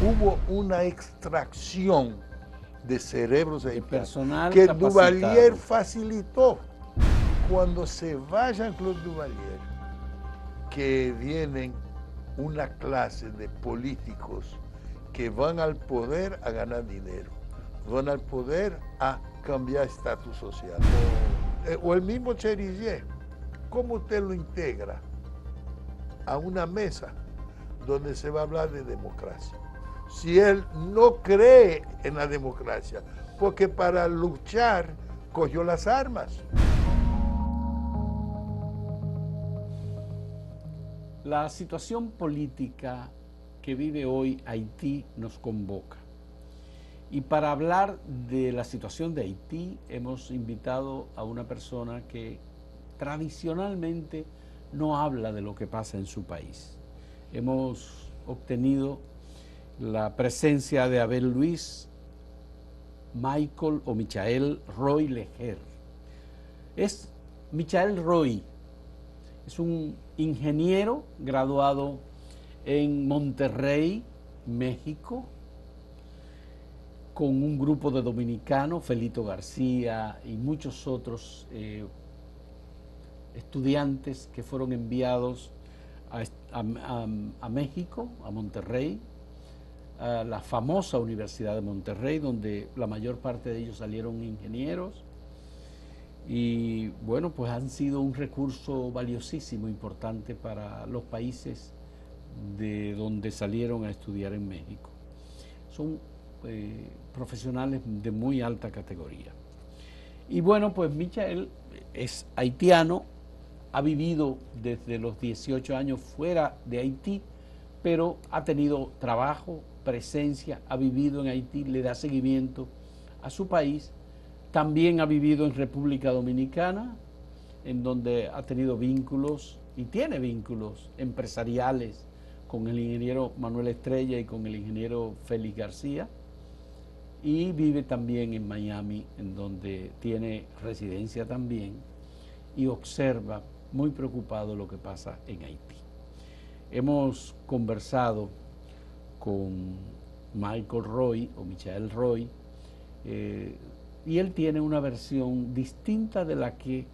hubo una extracción de cerebros de haitianos personal que capacitado. Duvalier facilitó. Cuando se va Jean-Claude Duvalier, que vienen una clase de políticos que van al poder a ganar dinero, van al poder a cambiar estatus social. O el mismo Cherizier, ¿cómo usted lo integra a una mesa donde se va a hablar de democracia? Si él no cree en la democracia, porque para luchar cogió las armas. La situación política que vive hoy Haití nos convoca. Y para hablar de la situación de Haití hemos invitado a una persona que tradicionalmente no habla de lo que pasa en su país. Hemos obtenido la presencia de Abel Luis Michael o Michael Roy Leger. Es Michael Roy, es un ingeniero graduado en Monterrey, México, con un grupo de dominicanos, Felito García y muchos otros estudiantes que fueron enviados a México, a Monterrey, a la famosa Universidad de Monterrey, donde la mayor parte de ellos salieron ingenieros. Y bueno, pues han sido un recurso valiosísimo, importante para los países de donde salieron a estudiar en México. Son profesionales de muy alta categoría. Y bueno, pues Michael es haitiano, ha vivido desde los 18 años fuera de Haití, pero ha tenido trabajo, presencia, ha vivido en Haití, le da seguimiento a su país. También ha vivido en República Dominicana, en donde ha tenido vínculos y tiene vínculos empresariales con el ingeniero Manuel Estrella y con el ingeniero Félix García. Y vive también en Miami, en donde tiene residencia también, y observa muy preocupado lo que pasa en Haití. Hemos conversado con Michael Roy o Michael Roy, y él tiene una versión distinta de la que,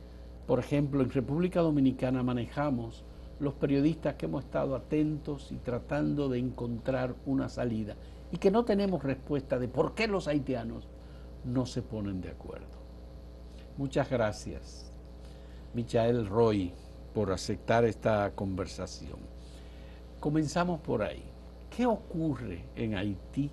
por ejemplo, en República Dominicana manejamos los periodistas que hemos estado atentos y tratando de encontrar una salida, y que no tenemos respuesta de por qué los haitianos no se ponen de acuerdo. Muchas gracias, Michael Roy, por aceptar esta conversación. Comenzamos por ahí. ¿Qué ocurre en Haití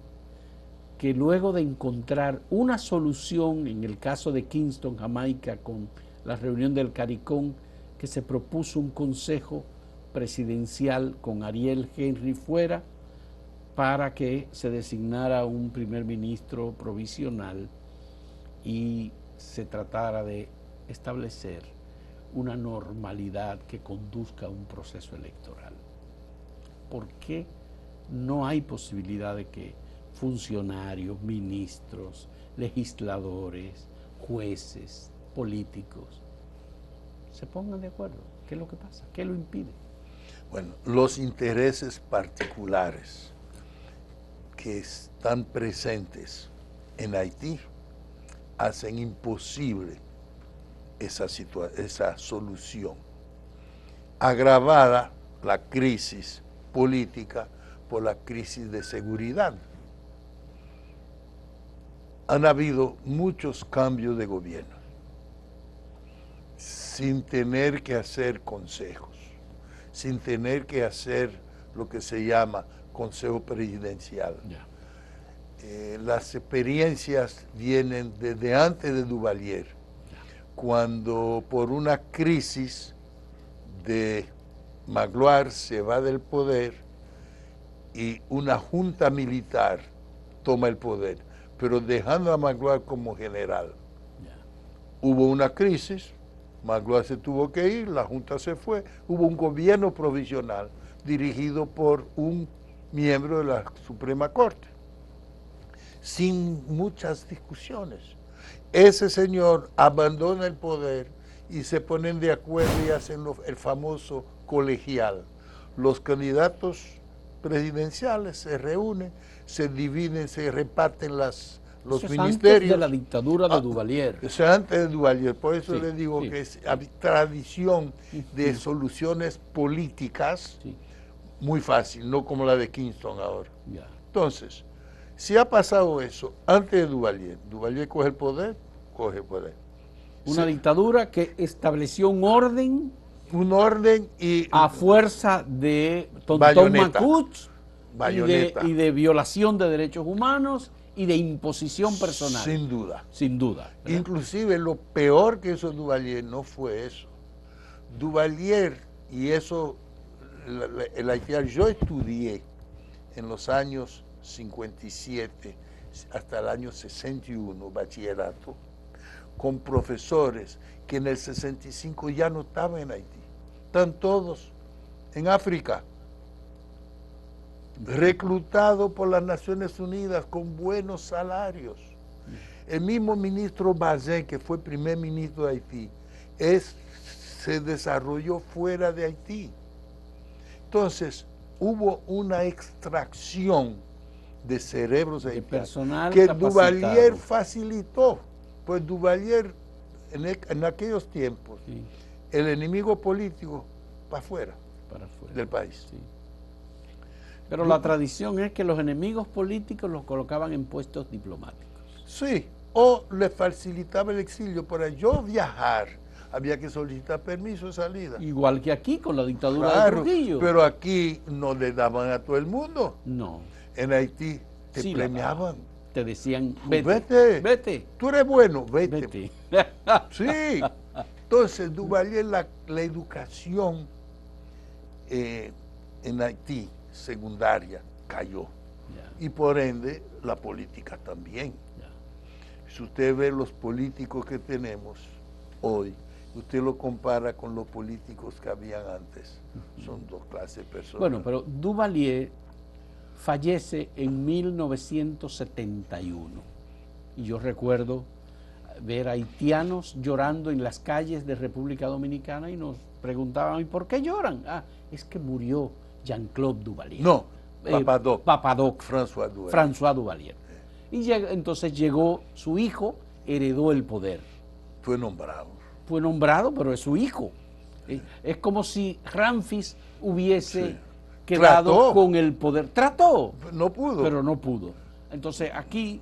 que luego de encontrar una solución en el caso de Kingston, Jamaica, con la reunión del CARICOM, que se propuso un consejo presidencial con Ariel Henry fuera, para que se designara un primer ministro provisional y se tratara de establecer una normalidad que conduzca a un proceso electoral? ¿Por qué no hay posibilidad de que funcionarios, ministros, legisladores, jueces, políticos se pongan de acuerdo? ¿Qué es lo que pasa? ¿Qué lo impide? Bueno, los intereses particulares que están presentes en Haití hacen imposible esa solución, agravada la crisis política por la crisis de seguridad. Han habido muchos cambios de gobierno sin tener que hacer consejos, sin tener que hacer lo que se llama consejo presidencial. Ya. Las experiencias vienen desde antes de Duvalier, cuando por una crisis de Magloire se va del poder y una junta militar toma el poder, pero dejando a Magloire como general. Hubo una crisis, Magloire se tuvo que ir, la junta se fue, hubo un gobierno provisional dirigido por un miembro de la Suprema Corte, sin muchas discusiones. Ese señor abandona el poder y se ponen de acuerdo y hacen el famoso colegial. Los candidatos presidenciales se reúnen, se dividen, se reparten los Eso es ministerios. antes de la dictadura de Duvalier. Eso es antes de Duvalier, por eso Sí, le digo sí. que es tradición de soluciones políticas Sí, muy fácil, no como la de Kingston ahora. ya. Entonces, si ha pasado eso antes de Duvalier, Duvalier coge el poder. Una Sí, dictadura que estableció un orden un orden y a fuerza de tontón Bayoneta. macuch Bayoneta. y de violación de derechos humanos y de imposición personal. Sin duda. Sin duda. ¿verdad? Inclusive lo peor que hizo Duvalier no fue eso. Duvalier, y eso, el haitiano, yo estudié en los años 57 hasta el año 61, bachillerato, con profesores que en el 65 ya no estaban en Haití. Están todos en África, reclutados por las Naciones Unidas con buenos salarios. El mismo ministro Bazin, que fue primer ministro de Haití, se desarrolló fuera de Haití. Entonces, hubo una extracción de cerebros haitianos personal que capacitado. Duvalier facilitó. Pues Duvalier, en aquellos tiempos, Sí, el enemigo político para afuera para afuera. del país. Sí. Pero la tradición es que los enemigos políticos los colocaban en puestos diplomáticos. Sí, o le facilitaba el exilio. Para yo viajar, había que solicitar permiso de salida. Igual que aquí con la dictadura de Claro, Trujillo. pero aquí no le daban a todo el mundo. No. En Haití te Sí, premiaban. Te decían, Vete. vete, vete, Tú eres bueno, vete. vete. Sí. Entonces, Duvalier, la educación en Haití, secundaria, cayó. Ya, Y por ende, la política también. ya. Si usted ve los políticos que tenemos hoy, usted lo compara con los políticos que habían antes, son dos clases de personas. Bueno, pero Duvalier fallece en 1971 y yo recuerdo ver haitianos llorando en las calles de República Dominicana y nos preguntaban, ¿y por qué lloran? Ah, es que murió Jean-Claude Duvalier. No, Papadoc. Papadoc. François Duvalier. François Duvalier. Y entonces llegó su hijo, heredó el poder. Fue nombrado. Fue nombrado, pero es su hijo. Es como si Ramfis hubiese Sí. quedado Trató. con el poder. Trató, No pudo. pero no pudo. Entonces aquí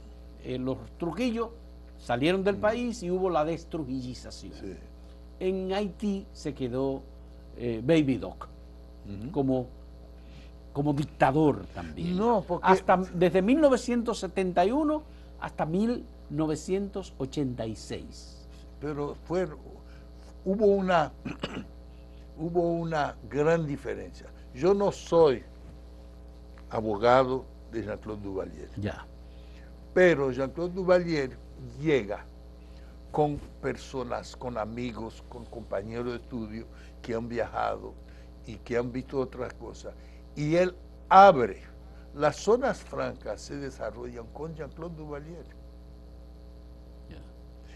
los Trujillo salieron del país y hubo la destrujillización. Sí. En Haití se quedó Baby Doc como dictador también. No, porque... Desde 1971 hasta 1986. Pero hubo una gran diferencia. Yo no soy abogado de Jean-Claude Duvalier, Ya. pero Jean-Claude Duvalier llega con personas, con amigos, con compañeros de estudio que han viajado y que han visto otras cosas. Y él abre. Las zonas francas se desarrollan con Jean-Claude Duvalier.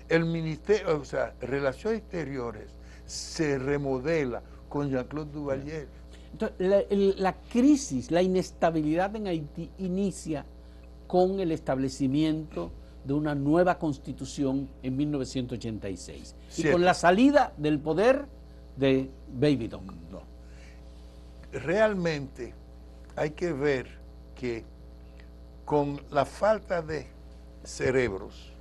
El ministerio, o sea, Relaciones Exteriores, se remodela con Jean-Claude Duvalier. Entonces, la crisis, la inestabilidad en Haití inicia con el establecimiento de una nueva constitución en 1986 y Cierto. con la salida del poder de Baby Doc. No. Realmente hay que ver que con la falta de cerebros,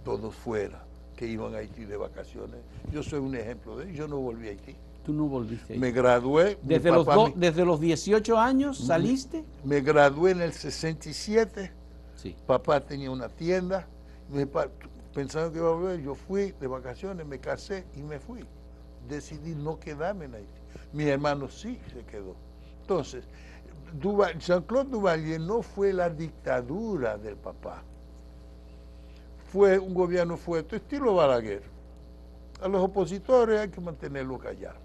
todos fuera, que iban a Haití de vacaciones. Yo soy un ejemplo de ello. Yo no volví a Haití. Tú no volviste a Haití. Me gradué. Desde los 18 años saliste. Me gradué en el 67. Sí. Papá tenía una tienda. Pensando que iba a volver, yo fui de vacaciones, me casé y me fui. Decidí no quedarme en Haití. Mi hermano sí se quedó. Entonces, Jean-Claude Duvalier no fue la dictadura del papá. Fue un gobierno fuerte, estilo Balaguer. A los opositores hay que mantenerlos callados.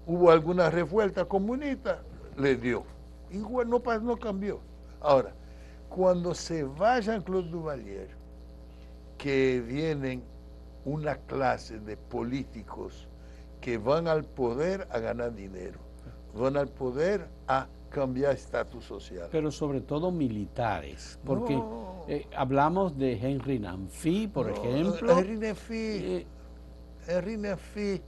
Hubo alguna revuelta comunista, le dio. Igual no cambió. Ahora, cuando se va Jean-Claude Duvalier, que vienen una clase de políticos que van al poder a ganar dinero, van al poder a cambiar estatus social. Pero sobre todo militares, porque No. hablamos de Henry Namphy, por ejemplo. Henry Namphy,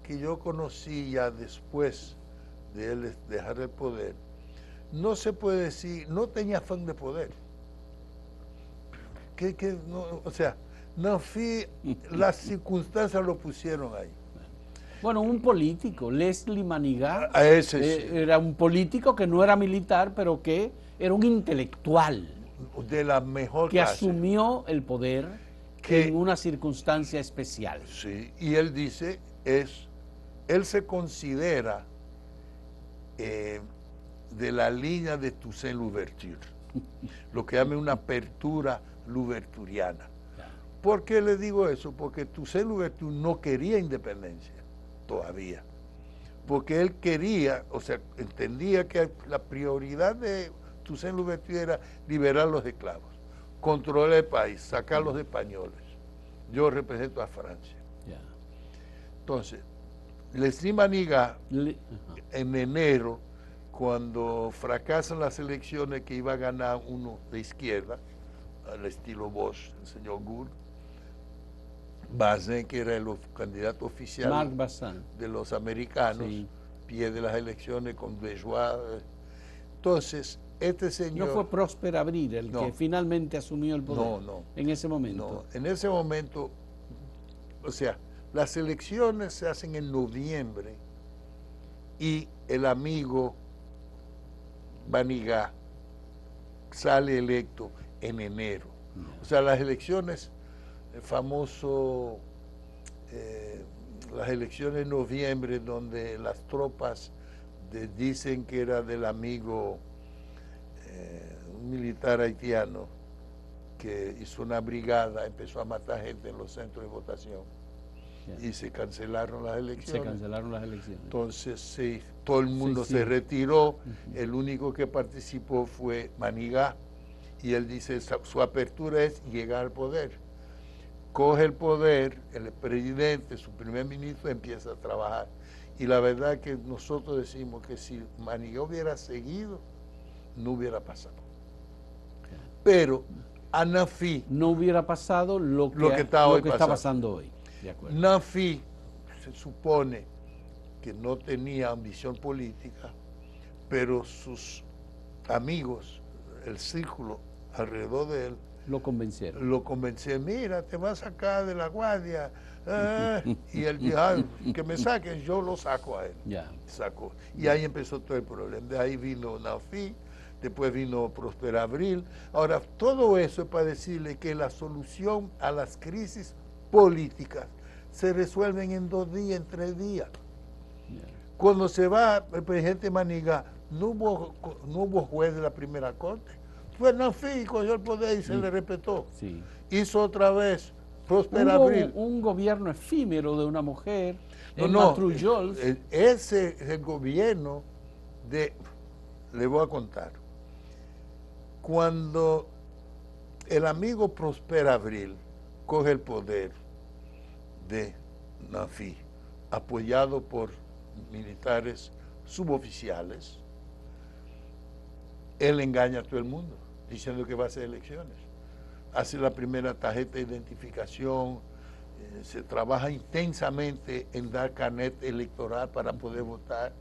que yo conocí ya después de él dejar el poder, no se puede decir, no tenía afán de poder. No, o sea, Namphy, las circunstancias lo pusieron ahí. Bueno, un político, Leslie Manigá, A ese sí. era un político que no era militar, pero que era un intelectual. De la mejor que clase. asumió el poder en una circunstancia especial. Sí, y él dice, él se considera de la línea de Toussaint Louverture, lo que llama una apertura louverturiana. ¿Por qué le digo eso? Porque Toussaint Louverture no quería independencia todavía, porque él quería, o sea, entendía que la prioridad de Toussaint Louverture era liberar los esclavos, controlar el país, sacar los españoles. Yo represento a Francia. Entonces, Leslie Manigá, en enero, cuando fracasan las elecciones que iba a ganar uno de izquierda, al estilo Bosch, el señor Gould, Bazin, que era el candidato oficial de los americanos, sí, pierde las elecciones con Bourgeois. Entonces, este señor... ¿No fue Prosper Abril el que finalmente asumió el poder? En ese momento. No, en ese momento, o sea, las elecciones se hacen en noviembre y el amigo Manigá sale electo en enero. O sea, las elecciones, el famoso, las elecciones en noviembre, donde las tropas dicen que era del amigo, un militar haitiano que hizo una brigada, empezó a matar gente en los centros de votación y se cancelaron las elecciones. Entonces, sí, todo el mundo se retiró, el único que participó fue Manigá, y él dice, su apertura es llegar al poder. Coge el poder, el presidente, su primer ministro, empieza a trabajar. Y la verdad que nosotros decimos que si Manigá hubiera seguido, no hubiera pasado. Pero a Namphy no hubiera pasado lo que está pasando hoy. Namphy se supone que no tenía ambición política, pero sus amigos, el círculo alrededor de él, lo convencieron. Mira, te vas a sacar de la guardia. Y él dijo, que me saquen, yo lo saco a él. Sacó. Y ahí empezó todo el problema. De ahí vino Namphy, después vino Prosper Abril. Ahora, todo eso es para decirle que la solución a las crisis políticas se resuelven en 2 días, en 3 días. Cuando se va el presidente Manigá, no hubo juez de la primera corte. Fue Namphy, cogió el poder y se le respetó. Hizo otra vez Prosper Abril. Un gobierno efímero de una mujer, Matrullol. Ese es el gobierno le voy a contar. Cuando el amigo Prosper Abril coge el poder de Namphy, apoyado por militares suboficiales, él engaña a todo el mundo, diciendo que va a hacer elecciones. Hace la primera tarjeta de identificación, se trabaja intensamente en dar carnet electoral para poder votar,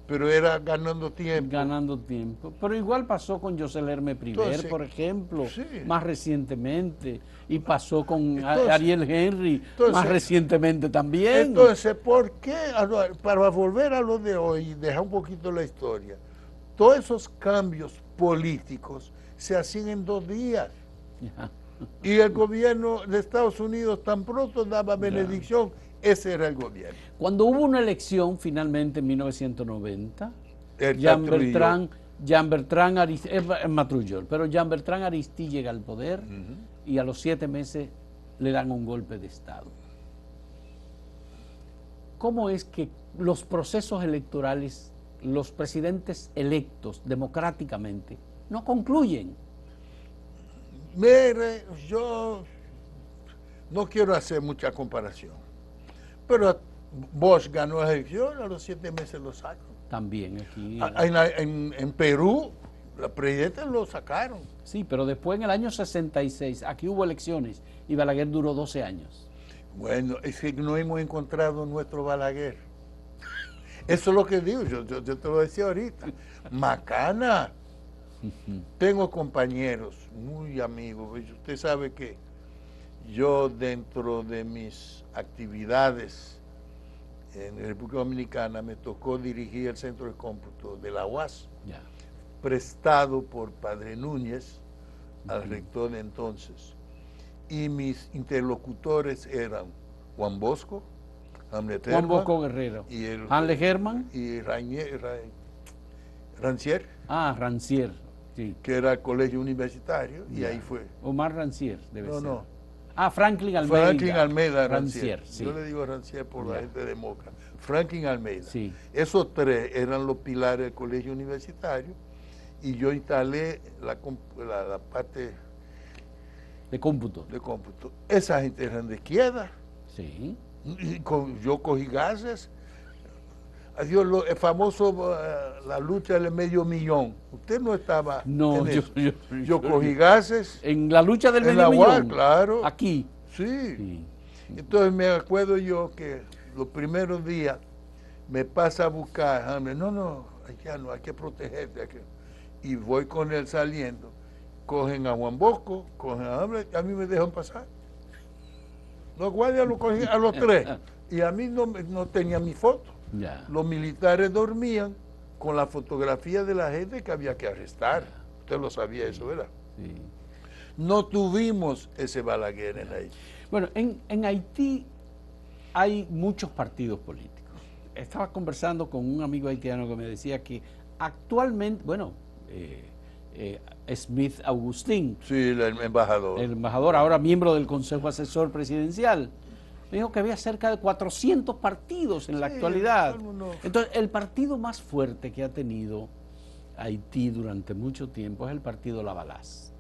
pero era ganando tiempo. Pero igual pasó con Joselerme Priver, por ejemplo, más recientemente, y pasó con Ariel Henry, más recientemente también. Entonces, ¿por qué? Para volver a lo de hoy y dejar un poquito la historia, todos esos cambios políticos se hacían en 2 días. Y el gobierno de Estados Unidos tan pronto daba benedicción, ese era el gobierno. Cuando hubo una elección finalmente en 1990, Jean-Bertrand Matrullol, pero Jean-Bertrand Aristide llega al poder y a los 7 meses le dan un golpe de Estado. ¿Cómo es que los procesos electorales, los presidentes electos democráticamente, no concluyen? Mire, yo no quiero hacer mucha comparación, pero Bosch ganó la elección, a los 7 meses lo sacan. También aquí. En Perú, los presidentes lo sacaron. Sí, pero después en el año 66, aquí hubo elecciones y Balaguer duró 12 años. Bueno, es que no hemos encontrado nuestro Balaguer. Eso es lo que digo, yo te lo decía ahorita. Macana. Tengo compañeros, muy amigos. Usted sabe que yo, dentro de mis actividades en República Dominicana, me tocó dirigir el centro de cómputo de la UAS, Ya. prestado por Padre Núñez al rector de entonces. Y mis interlocutores eran Juan Bosco, Hamlet Juan Herman, Bosco Guerrero. y Hanle Herman. y Rancier, Rancier. Sí. que era el colegio universitario, y Ya. ahí fue. Omar Rancier, debe ser. No. Franklin Almeida. Franklin Almeida Rancier. Rancier. Sí. Yo le digo Rancier por la Ya. gente de Moca. Franklin Almeida. Sí. Esos tres eran los pilares del colegio universitario, y yo instalé la parte De cómputo. de cómputo. Esa gente eran de izquierda. Sí. Y yo cogí gases. Adiós, el famoso, la lucha del $500,000. Usted no estaba No, en yo, eso. Yo cogí gases. En la lucha del En medio la UAS, millón. claro. Aquí. Sí. Sí. Entonces me acuerdo yo que los primeros días me pasa a buscar, Hamlet, no, ya no, hay que protegerte. Y voy con él saliendo. Cogen a Juan Bosco, cogen a Hamlet, a mí me dejan pasar. Los guardias lo cogían a los tres. Y a mí no tenía mi foto. Ya. Los militares dormían con la fotografía de la gente que había que arrestar. Usted lo sabía eso, ¿verdad? Sí. No tuvimos ese Balaguer en Haití. Bueno, en Haití hay muchos partidos políticos. Estaba conversando con un amigo haitiano que me decía que actualmente, Smith Augustín, Sí, el embajador. el embajador, ahora miembro del Consejo Asesor Presidencial, me dijo que había cerca de 400 partidos en la Sí, actualidad. algunos. Entonces, el partido más fuerte que ha tenido Haití durante mucho tiempo es el partido Lavalas,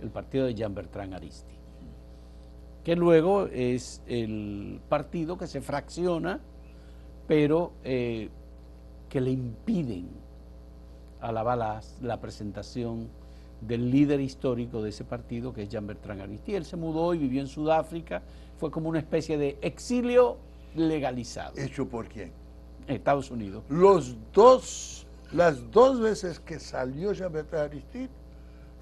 el partido de Jean-Bertrand Aristide, que luego es el partido que se fracciona, pero que le impiden a Lavalas la presentación del líder histórico de ese partido, que es Jean-Bertrand Aristide. Él se mudó y vivió en Sudáfrica, fue como una especie de exilio legalizado ¿Hecho por quién? en Estados Unidos. Las dos veces que salió Jean-Bertrand Aristide,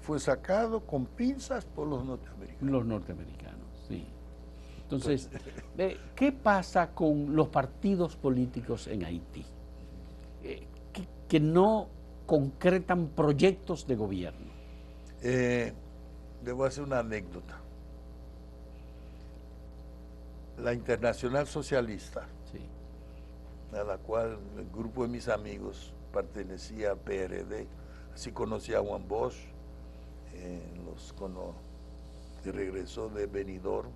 fue sacado con pinzas por los norteamericanos. Los norteamericanos, sí. Entonces, ¿qué pasa con los partidos políticos en Haití? Que no concretan proyectos de gobierno. Debo hacer una anécdota. La Internacional Socialista, Sí. a la cual el grupo de mis amigos pertenecía al PRD, así conocí a Juan Bosch, que regresó de Benidorm.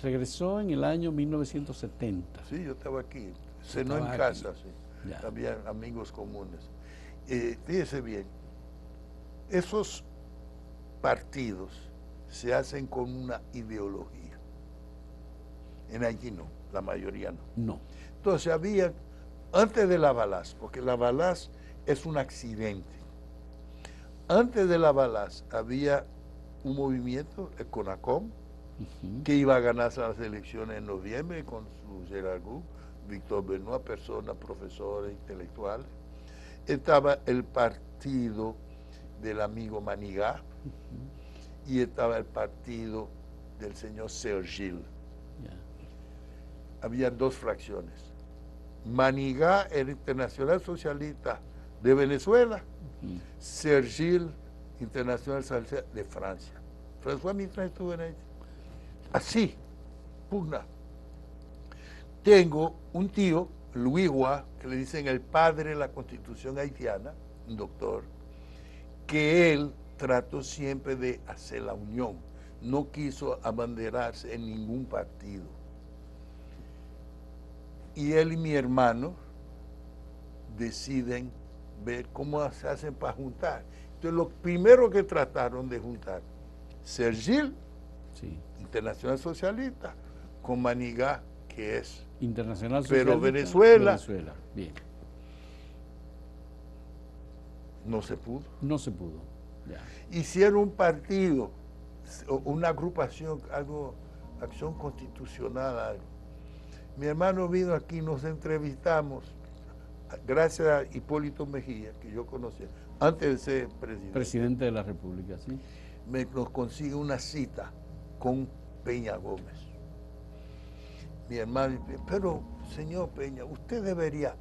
Regresó en el año 1970. Sí, yo estaba aquí, cenó en Estaba casa, aquí. sí. Ya. Había amigos comunes. Fíjese bien, esos partidos se hacen con una ideología. En Haití no, la mayoría no. No. Entonces había, antes de Lavalas, porque Lavalas es un accidente, antes de Lavalas había un movimiento, el CONACOM, que iba a ganarse las elecciones en noviembre con su Gerard Gou, Víctor Benoit, personas, profesores, intelectuales. Estaba el partido del amigo Manigá y estaba el partido del señor Sergil. Ya. Había dos fracciones. Manigá, el Internacional Socialista de Venezuela, Sergil, Internacional Socialista de Francia. François Mitterrand estuvo en Haití. Así, pugna. Tengo un tío, Louis Roy, que le dicen el padre de la Constitución haitiana, un doctor, que él trató siempre de hacer la unión, no quiso abanderarse en ningún partido. Y él y mi hermano deciden ver cómo se hacen para juntar. Entonces, lo primero que trataron de juntar, Sergil, Sí. Internacional Socialista, con Manigá, que es Internacional Pero Socialista. Venezuela bien. no se pudo. No se pudo. Ya. Hicieron un partido, una agrupación, algo, acción constitucional, algo. Mi hermano vino aquí, nos entrevistamos, gracias a Hipólito Mejía, que yo conocía, antes de ser presidente. Presidente de la República, sí. Nos consigue una cita con Peña Gómez. Mi hermano, pero señor Peña, usted debería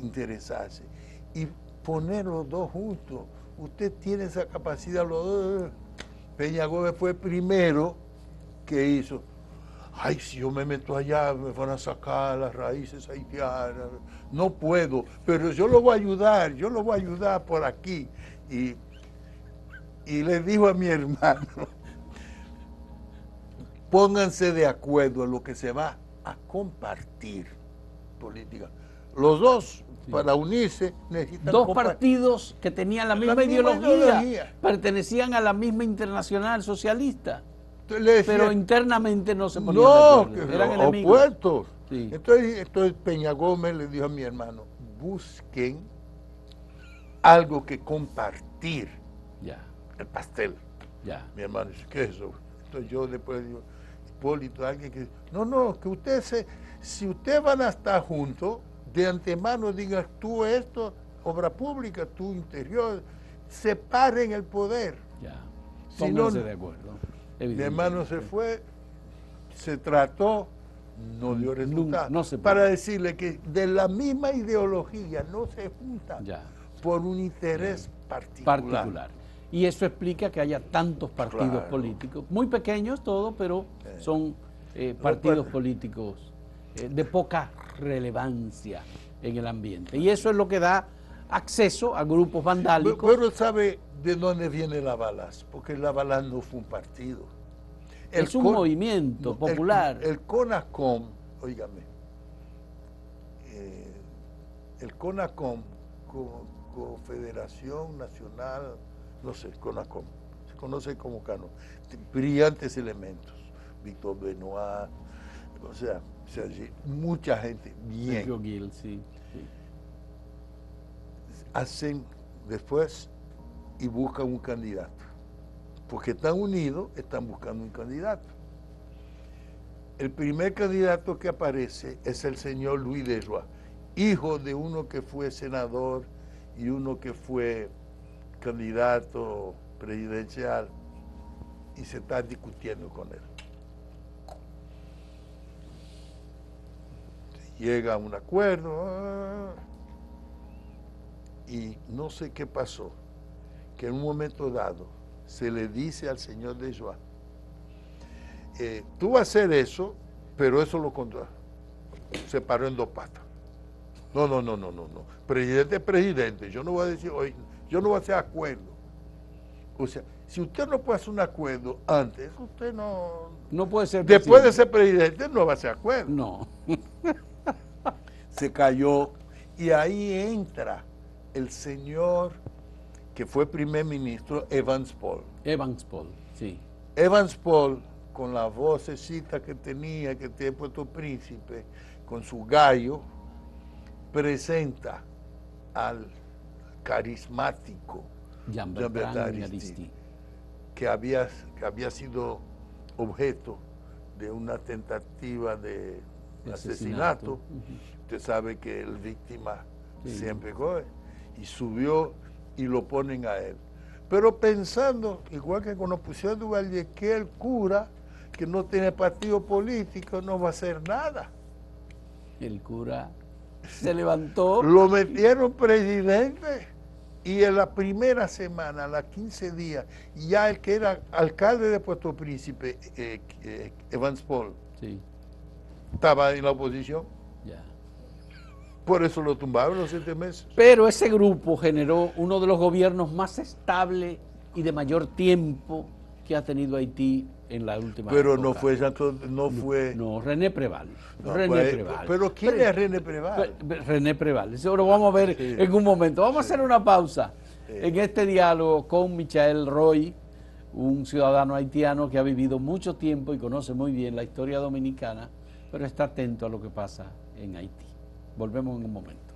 interesarse y poner los dos juntos. Usted tiene esa capacidad, los dos. Peña Gómez fue el primero que hizo. Ay, si yo me meto allá, me van a sacar las raíces haitianas. No puedo, pero yo lo voy a ayudar por aquí. Y le dijo a mi hermano, pónganse de acuerdo en lo que se va a compartir política. Los dos, sí, para unirse, necesitan dos partidos que tenían la misma ideología, pertenecían a la misma Internacional Socialista, pero internamente no se ponían de acuerdo, eran enemigos. Opuestos. Sí. Entonces Peña Gómez le dijo a mi hermano, busquen algo que compartir. Ya. El pastel. Ya. Mi hermano dice, ¿qué es eso? Entonces yo después digo, Hipólito, alguien que... No, que usted si ustedes van a estar juntos, de antemano digan, tú esto, obra pública, tú interior, separen el poder. Ya. Pónganse de acuerdo. Mi hermano se fue, se trató, no dio resultado. No se para decirle que de la misma ideología no se juntan por un interés particular. Y eso explica que haya tantos partidos políticos, muy pequeños todos, pero son partidos políticos de poca relevancia en el ambiente. Y eso es lo que da acceso a grupos vandálicos. Pero ¿sabe de dónde viene la Balaz? Porque la Balaz no fue un partido. Es un movimiento popular. El CONACOM, óigame, el CONACOM, Confederación Nacional, no sé, CONACOM, se conoce como CANO, brillantes elementos, Víctor Benoit, o sea, mucha gente, bien. Gil, sí. Hacen después y buscan un candidato, porque están unidos, están buscando un candidato. El primer candidato que aparece es el señor Luis Desrois, hijo de uno que fue senador y uno que fue candidato presidencial, y se está discutiendo con él. Llega a un acuerdo y no sé qué pasó, que en un momento dado se le dice al señor Desrois, tú vas a hacer eso, pero eso lo contra. Se paró en dos patas. No. Presidente es presidente. Yo no voy a decir, oye, yo no voy a hacer acuerdo. O sea, si usted no puede hacer un acuerdo antes, usted no puede ser después presidente. De ser presidente no va a hacer acuerdo. No. Se cayó y ahí entra el señor que fue primer ministro, Evans Paul. Evans Paul, sí. Evans Paul, con la vocecita que tenía Puerto Príncipe, con su gallo, presenta al carismático Jean-Bertrand Aristide, que había sido objeto de una tentativa de asesinato. Usted sabe que el víctima siempre coge, y subió y lo ponen a él. Pero pensando, igual que cuando pusieron a Duvalier, que el cura, que no tiene partido político, no va a hacer nada. El cura se levantó. Lo metieron presidente y en la primera semana, a las 15 días, ya el que era alcalde de Puerto Príncipe, Evans Paul, estaba en la oposición. Ya. Por eso lo tumbaron los 7 meses. Pero ese grupo generó uno de los gobiernos más estables y de mayor tiempo que ha tenido Haití en la última Pero época. No, René Préval. Pero ¿quién es René Préval? René Préval. Eso lo vamos a ver en un momento. Vamos a hacer una pausa en este diálogo con Michael Roy, un ciudadano haitiano que ha vivido mucho tiempo y conoce muy bien la historia dominicana, pero está atento a lo que pasa en Haití. Volvemos en un momento.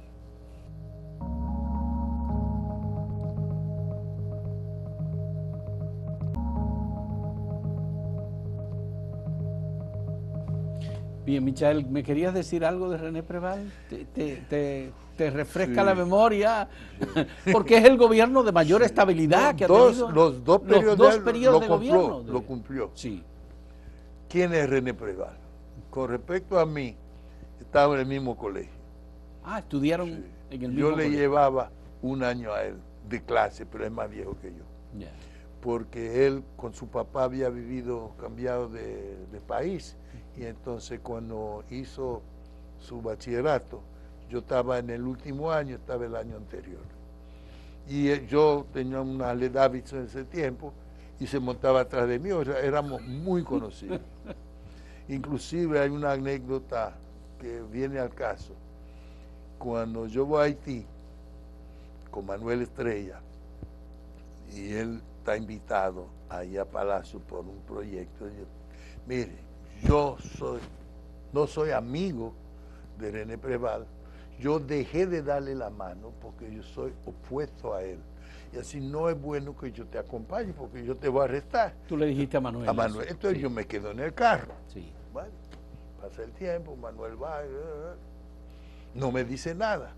Bien, Michael, ¿me querías decir algo de René Preval? ¿Te refresca la memoria? Porque es el gobierno de mayor estabilidad que ha tenido. Los dos periodos de gobierno. Lo cumplió. Sí. ¿Quién es René Preval? Con respecto a mí, estaba en el mismo colegio. Ah, estudiaron en el mismo Yo colegio. le llevaba un año a él de clase, pero es más viejo que yo. Yeah. Porque él con su papá había cambiado de país, y entonces cuando hizo su bachillerato, yo estaba en el último año, estaba el año anterior. Y yo tenía una Harley Davidson en ese tiempo, y se montaba atrás de mí, o sea, éramos muy conocidos. Inclusive hay una anécdota que viene al caso. Cuando yo voy a Haití con Manuel Estrella, y él está invitado ahí a Palacio por un proyecto, mire, no soy amigo de René Preval, yo dejé de darle la mano porque yo soy opuesto a él. Y así no es bueno que yo te acompañe porque yo te voy a arrestar. Tú le dijiste a Manuel. A Manuel. Eso. Entonces sí. Yo me quedo en el carro. Sí. Bueno, pasa el tiempo, Manuel va, no me dice nada.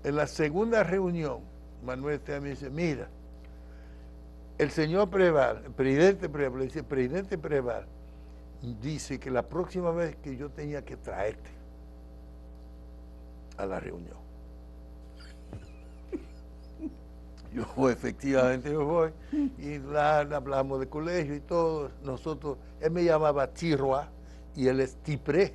En la segunda reunión, Manuel me dice, mira, el señor Preval, el presidente Preval, le dice, presidente Preval, dice que la próxima vez que yo tenía que traerte a la reunión. Yo efectivamente voy, y hablamos de colegio y todo. Nosotros, él me llamaba Tiroa y él es Tipré,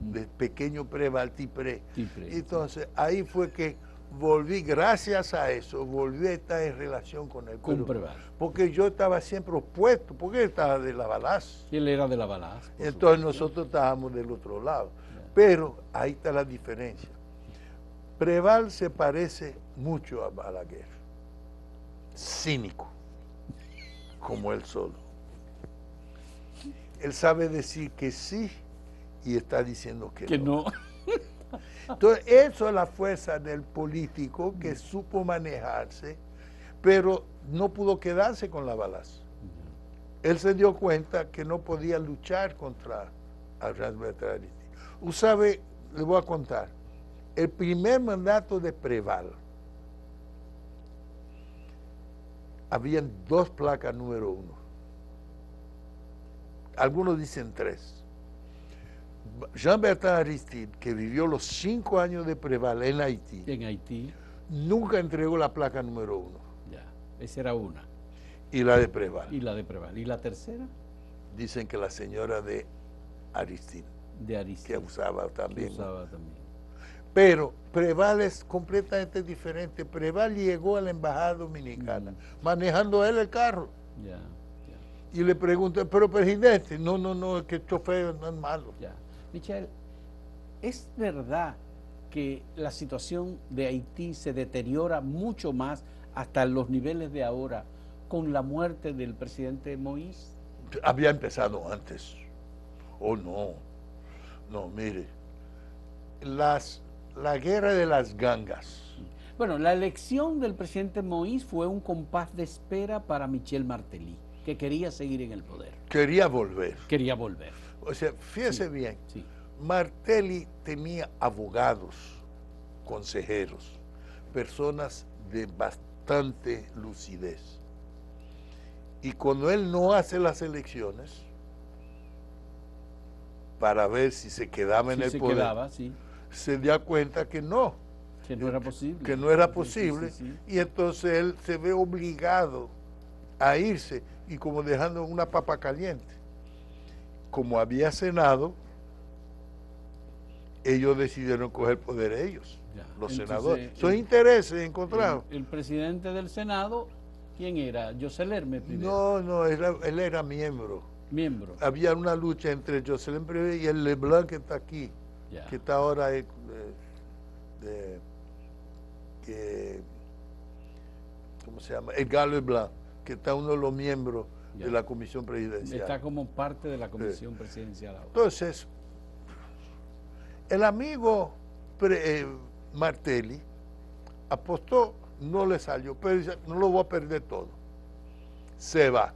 de pequeño Preval, Tipré. Entonces ahí fue que volví, gracias a eso, volví a estar en relación con él. Con Preval. Porque yo estaba siempre opuesto, porque él estaba de la Balaz. Y él era de la Balaz. Entonces nosotros estábamos del otro lado. Pero ahí está la diferencia. Preval se parece mucho a Balaguer. Cínico, como él solo. Él sabe decir que sí y está diciendo que no. Entonces, eso es la fuerza del político que supo manejarse, pero no pudo quedarse con la Balaz. Él se dio cuenta que no podía luchar contra Jean-Bertrand Aristide. Usted sabe, le voy a contar, el primer mandato de Preval, habían 2 placas número 1. Algunos dicen 3. Jean-Bertrand Aristide, que vivió los 5 años de Preval en Haití, nunca entregó la placa número 1. Ya, esa era una. Y la de Preval. Y la de Preval. ¿Y la tercera? Dicen que la señora de Aristide. De Aristide. Que usaba también. Pero Preval es completamente diferente. Preval llegó a la embajada dominicana manejando él el carro. Ya. Y le pregunto, pero presidente, no, es que el chofer no es malo. Ya. Michel, ¿es verdad que la situación de Haití se deteriora mucho más hasta los niveles de ahora con la muerte del presidente Moïse? Había empezado antes. No, mire, la guerra de las gangas. Bueno, la elección del presidente Moïse fue un compás de espera para Michel Martelly, que quería seguir en el poder. Quería volver. O sea, fíjese bien, sí. Martelly tenía abogados, consejeros, personas de bastante lucidez. Y cuando él no hace las elecciones, para ver si se quedaba en el poder, se da cuenta que no era posible. Que no era posible, y entonces él se ve obligado a irse, y como dejando una papa caliente. Como había Senado, ellos decidieron coger poder ellos, los senadores. Son intereses encontrados. El presidente del Senado, ¿quién era? Jocelyn primero. No, él era miembro. Había una lucha entre Jocelyn Privé y el Leblanc, que está aquí, que está ahora ¿cómo se llama? Edgar Leblanc, que está uno de los miembros de la comisión presidencial. Está como parte de la comisión presidencial ahora. Entonces, el amigo Martelli apostó, no le salió, pero dice, no lo voy a perder todo. Se va.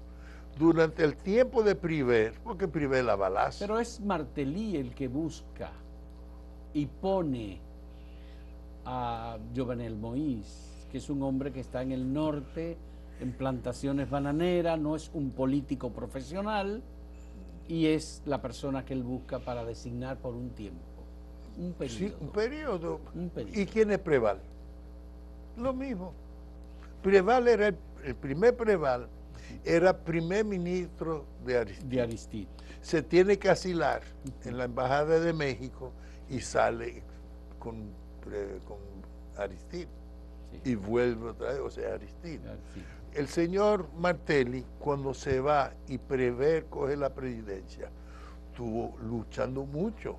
Durante el tiempo de Privé, porque Privé la balaza. Pero es Martelli el que busca y pone a Jovenel Moïse, que es un hombre que está en el norte, en plantaciones bananeras, no es un político profesional, y es la persona que él busca para designar por un tiempo, un periodo. Sí, un periodo. Un periodo. ¿Y quién es Preval? Lo mismo. Preval era el primer Preval, era primer ministro de Aristide. De Aristide. Se tiene que asilar en la Embajada de México y sale con Aristide. Sí. Y vuelve otra vez, o sea, Aristide. Sí. El señor Martelli, cuando se va y Prévert coge la presidencia, estuvo luchando mucho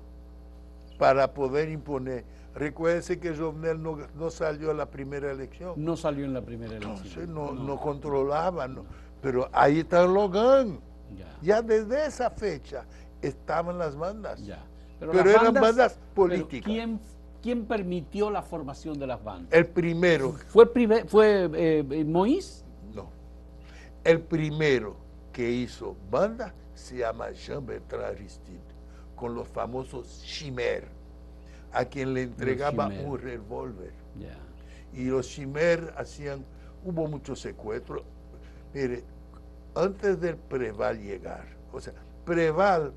para poder imponer. Recuérdense que Jovenel no salió a la primera elección. No salió en la primera elección. Entonces no controlaba, pero ahí están los gangs. Ya desde esa fecha estaban las bandas. Ya. Pero eran bandas políticas. ¿Quién permitió la formación de las bandas? El primero. ¿Fue Moïse? No. El primero que hizo banda se llama Jean-Bertrand Aristide, con los famosos Chimères, a quien le entregaba un revólver. Yeah. Y los Chimères hubo muchos secuestros. Mire, antes del Préval llegar, o sea, Préval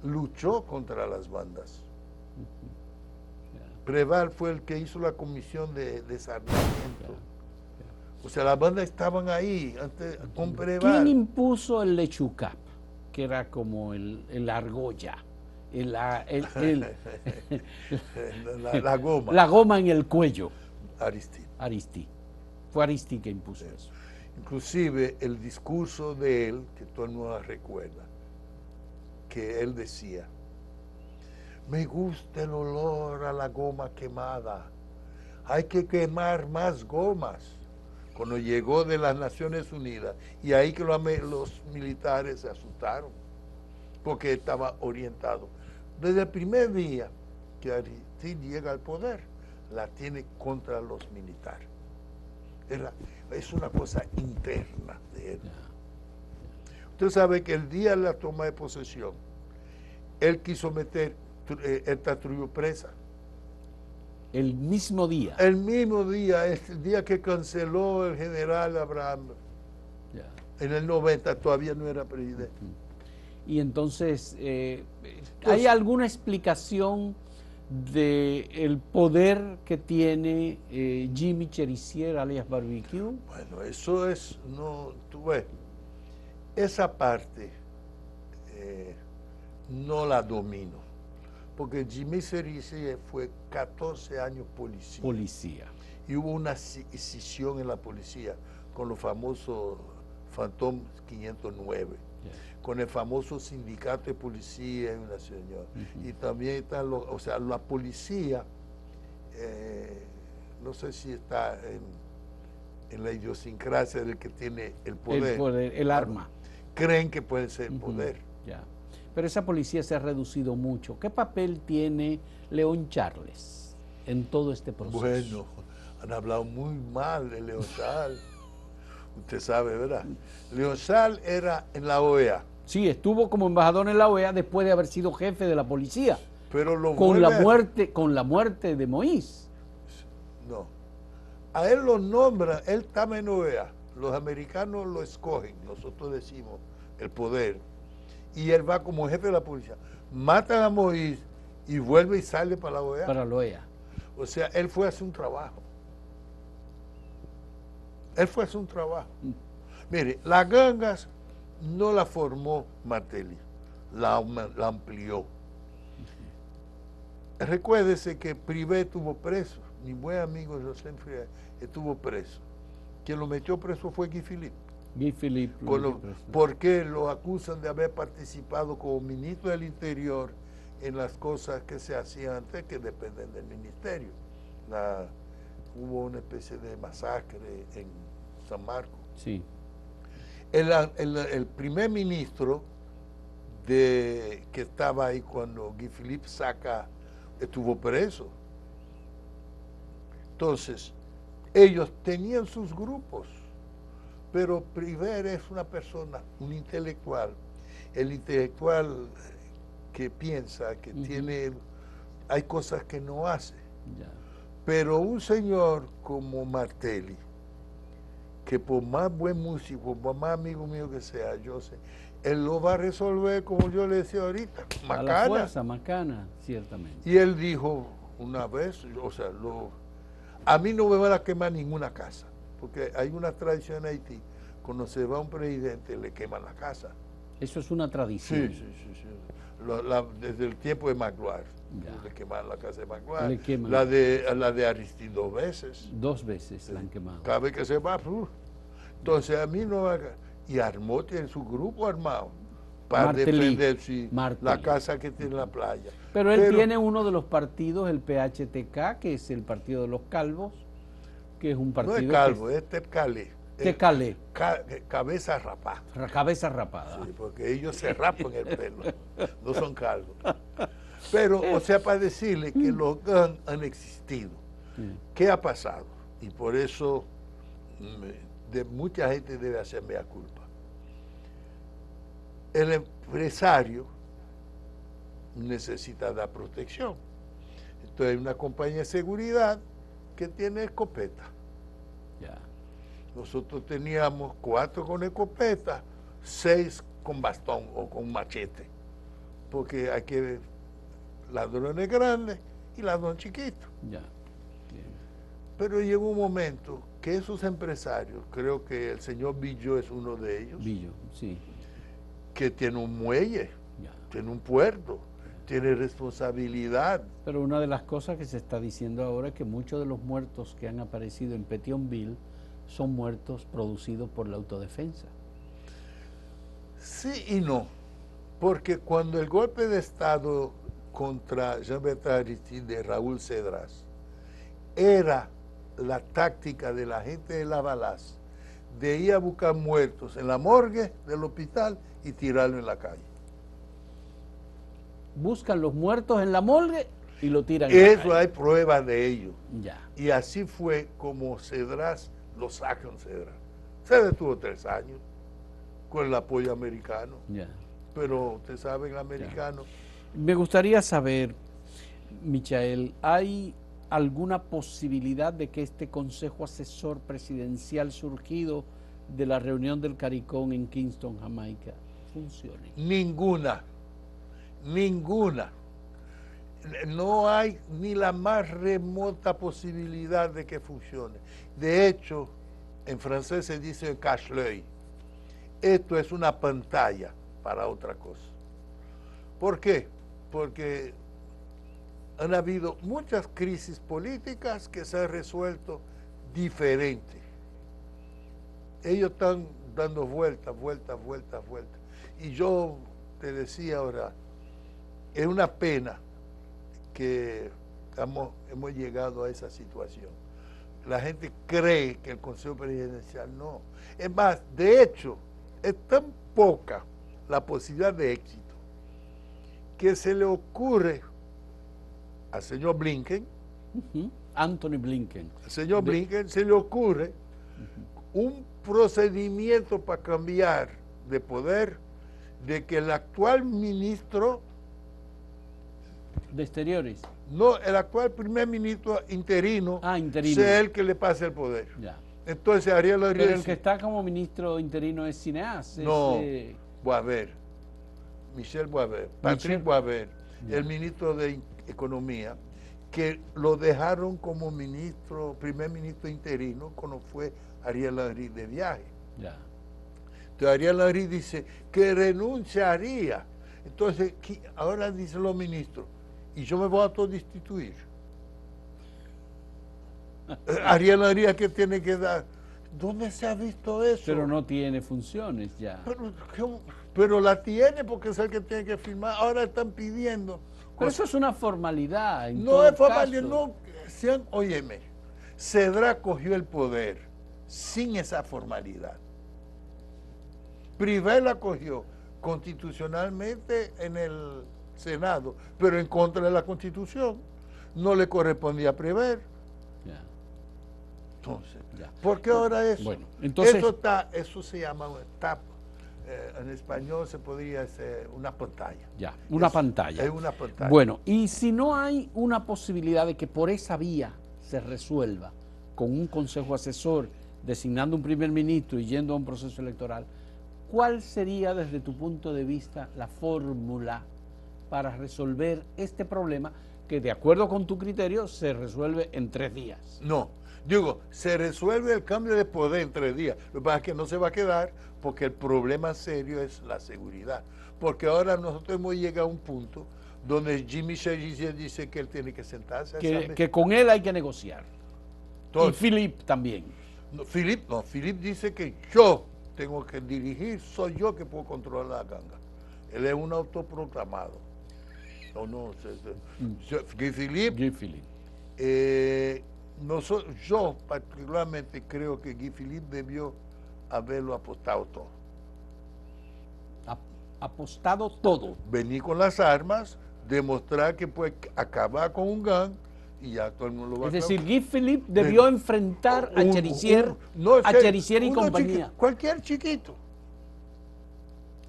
luchó contra las bandas. Préval fue el que hizo la comisión de desarmamiento. O sea, las bandas estaban ahí antes con Préval. ¿Quién impuso el lechucap? Que era como el argolla. La goma. La goma en el cuello. Aristide. Fue Aristide que impuso eso. Inclusive el discurso de él, que todo el mundo recuerda, que él decía: me gusta el olor a la goma quemada, hay que quemar más gomas. Cuando llegó de las Naciones Unidas, y ahí que los militares se asustaron, porque estaba orientado. Desde el primer día que Aristide llega al poder, la tiene contra los militares. Es una cosa interna de él. Usted sabe que el día de la toma de posesión, él quiso meter esta tribu presa. El mismo día. El mismo día, el día que canceló el general Abraham. En el 90 todavía no era presidente. Y entonces, ¿hay alguna explicación del poder que tiene Jimmy Cherizier, alias Barbecue? Bueno, eso es, tú ves, esa parte no la domino, porque Jimmy Cherizier fue 14 años policía. Y hubo una escisión en la policía con los famosos Phantom 509. Con el famoso sindicato de policía en la señora. Y también está, o sea, la policía, no sé si está en la idiosincrasia del que tiene el poder. El arma. Creen que puede ser el poder. Ya. Pero esa policía se ha reducido mucho. ¿Qué papel tiene León Charles en todo este proceso? Bueno, han hablado muy mal de León Charles. Usted sabe, ¿verdad? León Charles era en la OEA. Sí, estuvo como embajador en la OEA después de haber sido jefe de la policía. Pero con la muerte de Moïse. No. A él lo nombra, él estaba en OEA. Los americanos lo escogen, nosotros decimos el poder. Y él va como jefe de la policía. Matan a Moïse y vuelve y sale para la OEA. Para la OEA. O sea, él fue a hacer un trabajo. Él fue a hacer un trabajo. Mire, las gangas no la formó Martelli, la amplió. Recuérdese que Privé estuvo preso, mi buen amigo José Frias estuvo preso. Quien lo metió preso fue Guy Philippe. Guy Philippe. Porque lo acusan de haber participado como ministro del Interior en las cosas que se hacían antes que dependen del ministerio. Hubo una especie de masacre en San Marcos. Sí. El primer ministro que estaba ahí cuando Guy Philippe estuvo preso. Entonces, ellos tenían sus grupos, pero Prévert es una persona, un intelectual. El intelectual que piensa, que tiene, hay cosas que no hace. Ya. Pero un señor como Martelly, que por más buen músico, por más amigo mío que sea, yo sé, él lo va a resolver como yo le decía ahorita, A la fuerza, macana, ciertamente. Y él dijo una vez, o sea, a mí no me van a quemar ninguna casa, porque hay una tradición en Haití, cuando se va un presidente le queman la casa. Eso es una tradición. Sí. Desde el tiempo de Magloire, le quemaron la casa de Magloire, la de Aristide 2 veces. 2 veces la han quemado. Cada vez que se va, entonces a mí no va a... Y armó, tiene su grupo armado para defender la casa que tiene en la playa. Pero él tiene uno de los partidos, el PHTK, que es el partido de los calvos, que es un partido... No es calvo, es Tecalé. Tecalé. Cabeza rapada. Cabeza rapada. Sí, porque ellos se rapan el pelo, no son calvos. Pero, o sea, para decirle que los gangs han existido. ¿Qué ha pasado? Y por eso mucha gente debe hacer mea culpa. El empresario necesita dar protección. Entonces hay una compañía de seguridad que tiene escopeta. Ya. Nosotros teníamos 4 con escopeta, 6 con bastón o con machete, porque hay que ladrones grandes y ladrones chiquitos. Ya. Bien. Pero llegó un momento que esos empresarios, creo que el señor Billo es uno de ellos, Billo, sí, que tiene un muelle, tiene un puerto, tiene responsabilidad. Pero una de las cosas que se está diciendo ahora es que muchos de los muertos que han aparecido en Pétionville son muertos producidos por la autodefensa. Sí y no, porque cuando el golpe de Estado contra Jean-Bertrand Aristide de Raúl Cedras era la táctica de la gente de Lavalas de ir a buscar muertos en la morgue del hospital y tirarlo en la calle. Buscan los muertos en la morgue y lo tiran en la calle. Eso hay pruebas de ello. Ya. Y así fue como Cedras lo sacan Cedras. Cedras tuvo 3 años con el apoyo americano. Ya. Pero usted sabe, el americano... Me gustaría saber, Michael, ¿hay alguna posibilidad de que este Consejo Asesor Presidencial surgido de la reunión del CARICOM en Kingston, Jamaica, funcione? Ninguna. No hay ni la más remota posibilidad de que funcione. De hecho, en francés se dice cache-l'œil. Esto es una pantalla para otra cosa. ¿Por qué? Porque han habido muchas crisis políticas que se han resuelto diferente. Ellos están dando vueltas. Y yo te decía ahora, es una pena que hemos llegado a esa situación. La gente cree que el Consejo Presidencial no. Es más, de hecho, es tan poca la posibilidad de éxito que se le ocurre al señor Blinken, Anthony Blinken, al señor Blinken se le ocurre un procedimiento para cambiar de poder, de que el actual ministro de Exteriores, no, el actual primer ministro interino, sea el que le pase el poder. Ya. Entonces Ariel Henry... Pero el que está como ministro interino es Cineas. No, Boisvert, Michel Boisvert, Patrick Boisvert, el ministro de Economía, que lo dejaron como primer ministro interino cuando fue Ariel Henry de viaje. Ya. Entonces Ariel Henry dice que renunciaría. Entonces ahora dicen los ministros, y yo me voy a autodestituir. Ariel Henry, ¿qué tiene que dar? ¿Dónde se ha visto eso? Pero no tiene funciones ya. Pero la tiene porque es el que tiene que firmar. Ahora están pidiendo. Pero eso es una formalidad. No es formalidad, no. Óyeme, Cedras cogió el poder sin esa formalidad. Privé la cogió constitucionalmente en el Senado, pero en contra de la Constitución. No le correspondía a Privé. Ya. Entonces, Ya. ¿por qué ahora eso? Bueno, entonces, eso se llama en español se podría ser una pantalla. ya, una pantalla. Es una pantalla. Bueno, y si no hay una posibilidad de que por esa vía se resuelva con un consejo asesor, designando un primer ministro y yendo a un proceso electoral, ¿cuál sería desde tu punto de vista la fórmula para resolver este problema que de acuerdo con tu criterio se resuelve en 3 días? No, digo, se resuelve el cambio de poder en 3 días. Lo que pasa es que no se va a quedar porque el problema serio es la seguridad. Porque ahora nosotros hemos llegado a un punto donde Jimmy Cherizier dice que él tiene que sentarse a esa mesa. Que con él hay que negociar. Entonces, y Philip también. Philip dice que yo tengo que dirigir, soy yo que puedo controlar la ganga. Él es un autoproclamado. Guy Philippe. Yo particularmente creo que Guy Philippe debió haberlo apostado todo. Apostado todo. Venir con las armas, demostrar que puede acabar con un gang y ya todo el mundo lo va a Es decir, acabar. Guy Philippe debió enfrentar a Cherizier, y compañía. Cualquier chiquito.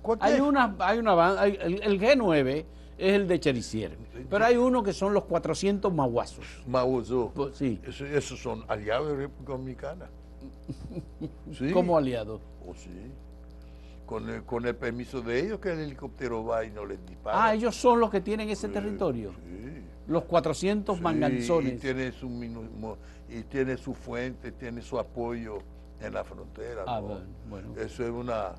Cualquier. Hay una banda, el G9 es el de Cherizier, pero hay uno que son los 400 maguazos. Maguazos. Pues, sí. Esos son aliados de la República Dominicana. Sí. ¿Cómo aliados? Oh, sí. Con el permiso de ellos que el helicóptero va y no les dispara. Ellos son los que tienen ese territorio. Sí. Los 400 manganzones. Y tiene su fuente, tiene su apoyo en la frontera. ¿no? Bueno. Eso es una...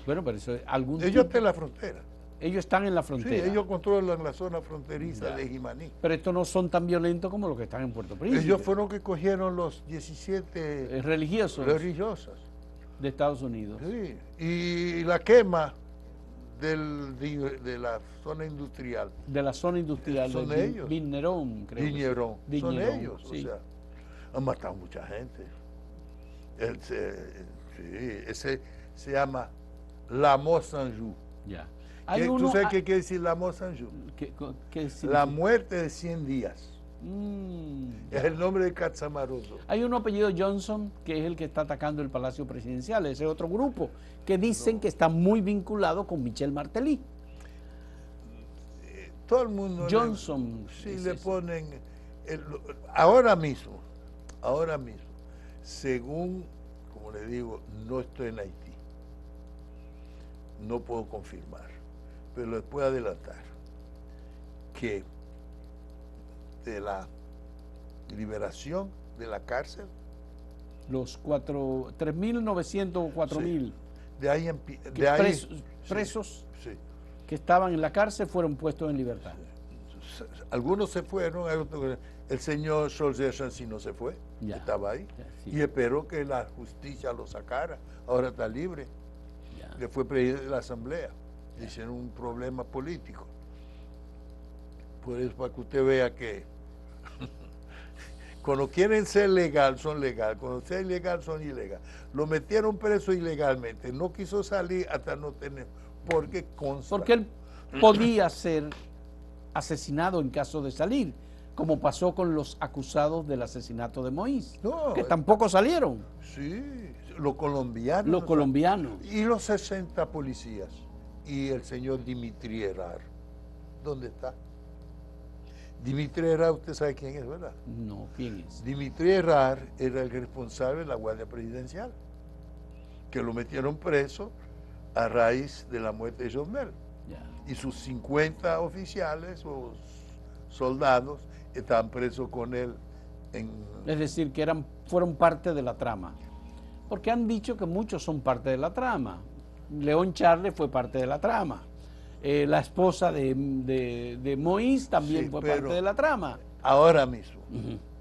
Bueno, pero eso es Ellos están en la frontera. Ellos están en la frontera. Sí, ellos controlan la zona fronteriza de Jimaní. Pero estos no son tan violentos como los que están en Puerto Príncipe. Ellos fueron que cogieron los 17 religiosos de Estados Unidos. Sí, y la quema de la zona industrial. De la zona industrial. Son ellos. Vignerón, creo. Vignerón. Son ellos. Sí. O sea, han matado mucha gente. Ese se llama La Mort Saint-Jou. Ya. ¿Tú sabes qué quiere decir La Mort Saint-Jou? ¿Qué la muerte de 100 días. Es el nombre de Catzamaroso. Hay un apellido Johnson que es el que está atacando el Palacio Presidencial, ese otro grupo, que dicen que está muy vinculado con Michel Martelly. Todo el mundo Johnson. le ponen ahora mismo, según, como le digo, no estoy en Haití. No puedo confirmar, pero les puedo adelantar que de la liberación de la cárcel, los 3.900 o 4.000 presos que estaban en la cárcel fueron puestos en libertad. Algunos se fueron, el señor Solzhenitsyn no se fue, estaba ahí, y esperó que la justicia lo sacara, ahora está libre. Que fue presidente de la Asamblea, hicieron un problema político. Por eso, para que usted vea que cuando quieren ser legal, son legal, cuando ser ilegal, son ilegal. Lo metieron preso ilegalmente, no quiso salir hasta no tener, porque él podía ser asesinado en caso de salir, como pasó con los acusados del asesinato de Moïse, que tampoco salieron. Sí, los colombianos. Los colombianos. Y los 60 policías. Y el señor Dimitri Erard. ¿Dónde está? Dimitri Erard, usted sabe quién es, ¿verdad? No, ¿quién es? Dimitri Erard era el responsable de la Guardia Presidencial, que lo metieron preso a raíz de la muerte de Jovenel. Y sus 50 oficiales o soldados estaban presos con él. Es decir, que fueron parte de la trama. Porque han dicho que muchos son parte de la trama. León Charles fue parte de la trama. La esposa de Moïse también fue parte de la trama. Ahora mismo,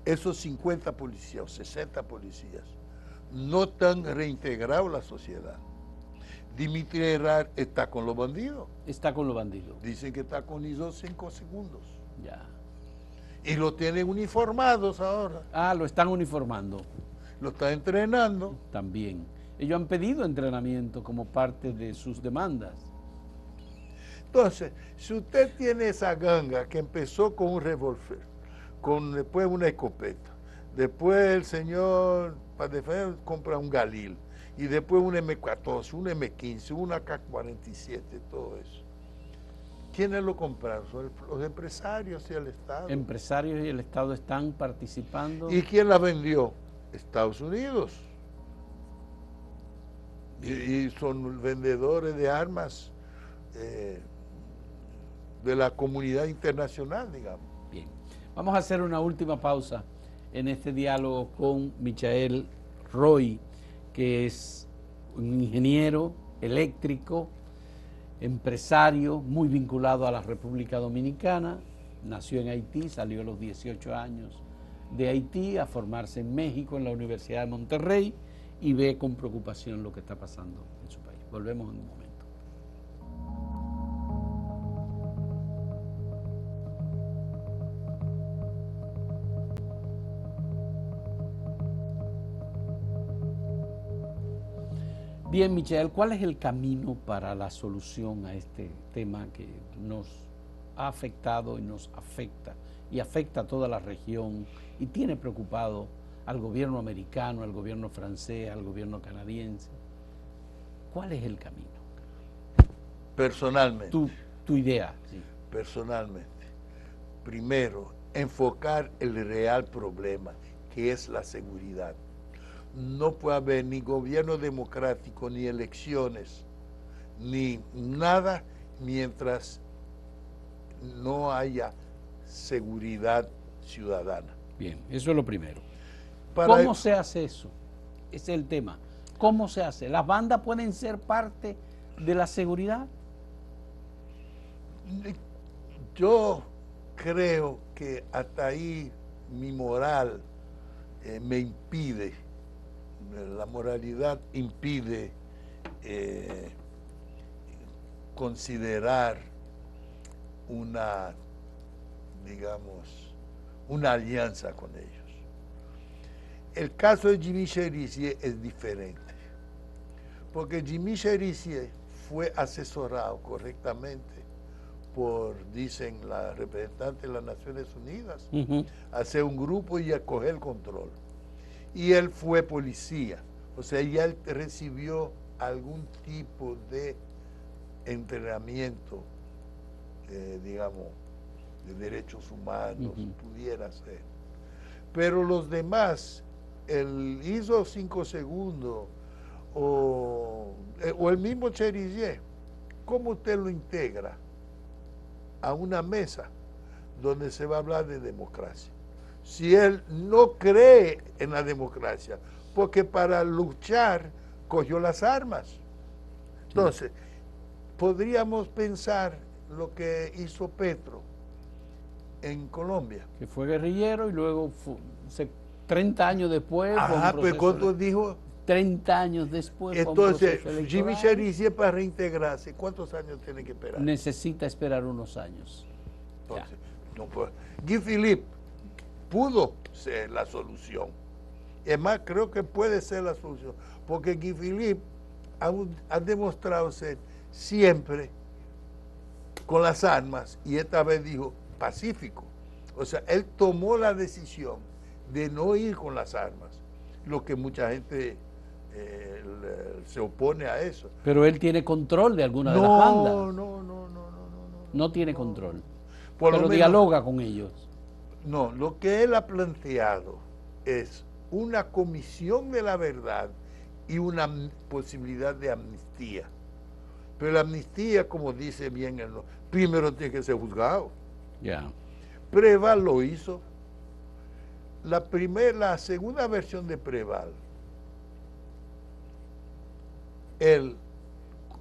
esos 50 policías o 60 policías no están reintegrados a la sociedad. Dimitri Erard está con los bandidos. Está con los bandidos. Dicen que está con ellos 5 segundos. Ya. Y lo tienen uniformados ahora. Lo están uniformando. Lo están entrenando. También. Ellos han pedido entrenamiento como parte de sus demandas. Entonces, si usted tiene esa ganga que empezó con un revólver, después una escopeta, después el señor para defender compra un Galil, y después un M14, un M15, una K-47, todo eso. ¿Quiénes lo compraron? Son los empresarios y el Estado. Empresarios y el Estado están participando. ¿Y quién la vendió? Estados Unidos. Y son vendedores de armas de la comunidad internacional, digamos. Bien, vamos a hacer una última pausa en este diálogo con Michael Roy, que es un ingeniero eléctrico, empresario, muy vinculado a la República Dominicana. Nació en Haití, salió a los 18 años de Haití a formarse en México, en la Universidad de Monterrey, y ve con preocupación lo que está pasando en su país. Volvemos en un momento. Bien, Michael, ¿cuál es el camino para la solución a este tema que nos ha afectado y nos afecta y afecta a toda la región y tiene preocupado al gobierno americano, al gobierno francés, al gobierno canadiense? ¿Cuál es el camino? Personalmente. Tu idea. Sí. Personalmente. Primero, enfocar el real problema, que es la seguridad. No puede haber ni gobierno democrático, ni elecciones, ni nada mientras no haya seguridad ciudadana. Bien, eso es lo primero. ¿Cómo se hace eso? Ese es el tema. ¿Cómo se hace? ¿Las bandas pueden ser parte de la seguridad? Yo creo que hasta ahí mi moral me impide, la moralidad impide considerar una, digamos, una alianza con ellos. El caso de Jimmy Cherizier es diferente, porque Jimmy Cherizier fue asesorado correctamente por, dicen, la representante de las Naciones Unidas, a hacer un grupo y a coger el control. Y él fue policía, o sea, ya él recibió algún tipo de entrenamiento, digamos, de derechos humanos, pudiera ser. Pero los demás, el ISO 5 segundos o el mismo Cherizier, ¿cómo usted lo integra a una mesa donde se va a hablar de democracia? Si él no cree en la democracia, porque para luchar cogió las armas. Entonces, podríamos pensar lo que hizo Petro en Colombia. Que fue guerrillero y luego 30 años después... pues cuando dijo... 30 años después... Entonces, Jimmy Cherizier para reintegrarse, ¿cuántos años tiene que esperar? Necesita esperar unos años. Entonces, no puede. Guy Philippe pudo ser la solución. Es más, creo que puede ser la solución, porque Guy Philippe ha demostrado ser siempre con las armas, y esta vez dijo pacífico. O sea, él tomó la decisión de no ir con las armas, lo que mucha gente se opone a eso. Pero él tiene control de alguna de las bandas. No tiene control. Por pero lo menos, dialoga con ellos. No, lo que él ha planteado es una comisión de la verdad y una posibilidad de amnistía. Pero la amnistía, como dice bien, primero tiene que ser juzgado. Preval lo hizo. La segunda versión de Preval, él,